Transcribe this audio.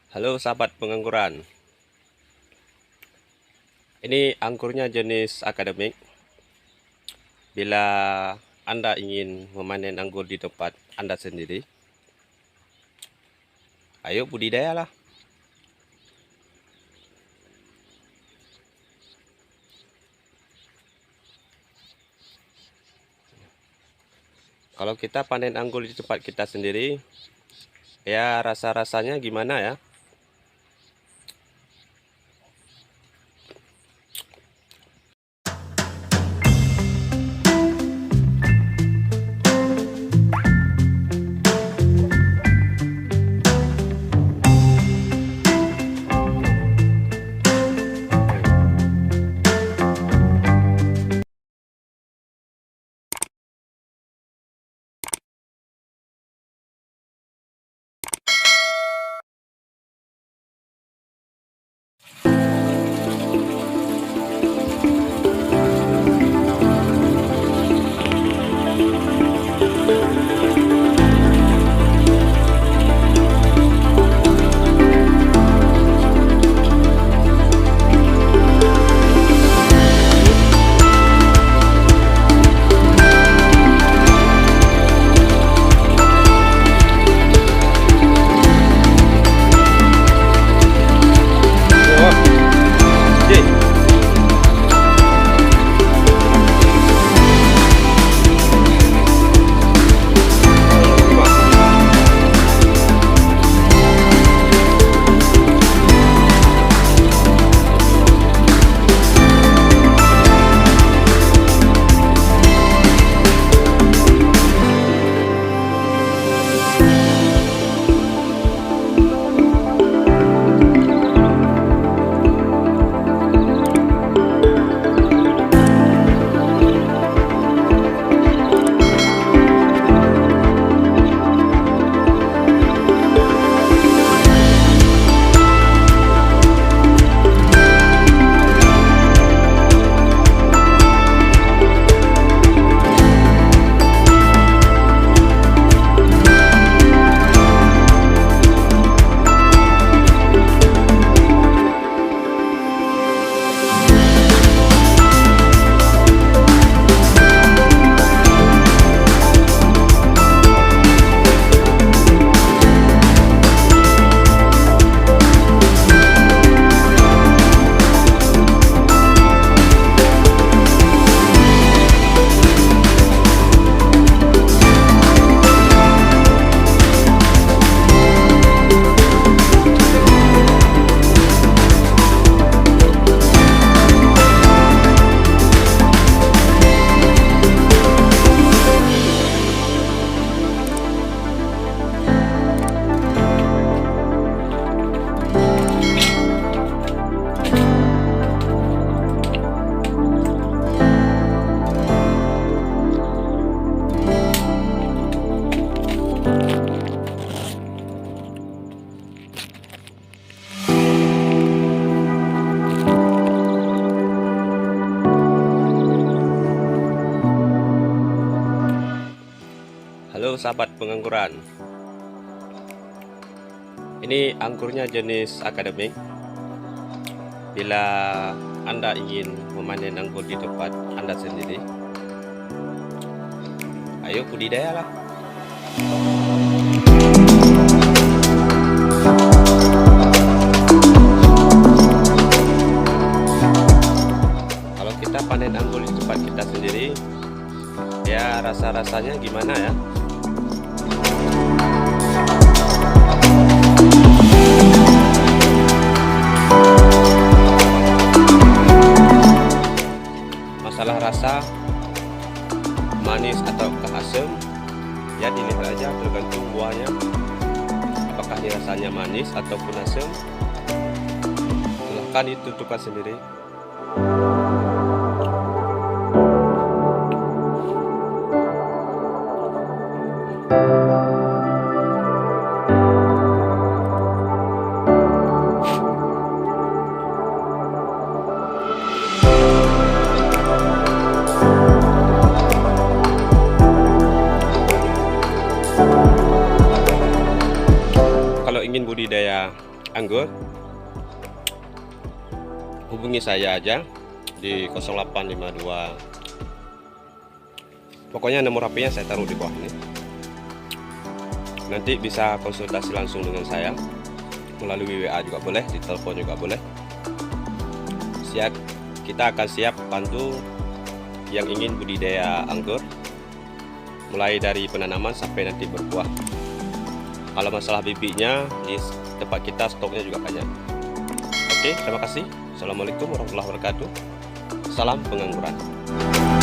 Halo sahabat pengangguran. Ini anggurnya jenis akademik. Bila Anda ingin memanen anggur di tempat Anda sendiri, ayo budidayalah. Kalau kita panen anggur di tempat kita sendiri, ya rasa-rasanya gimana ya? Halo sahabat pengangguran. Ini anggurnya jenis akademik. Bila Anda ingin memanen anggur di tempat Anda sendiri, ayo budidayalah. Kalau kita panen anggur di tempat kita sendiri, ya rasa-rasanya gimana ya? Masalah rasa manis atau asam, ya dilihat aja tergantung buahnya, apakah ini rasanya manis ataupun asam. Silahkan ditentukan sendiri. Kalau ingin budidaya anggur, hubungi saya aja di 0852. Pokoknya nomor HP-nya saya taruh di bawah ini. Nanti bisa konsultasi langsung dengan saya melalui WA juga boleh, di telepon juga boleh. Kita akan siap bantu yang ingin budidaya anggur, mulai dari penanaman sampai nanti berbuah. Kalau masalah bibitnya, di tempat kita stoknya juga banyak. Oke, terima kasih. Assalamualaikum warahmatullahi wabarakatuh. Salam pengangguran.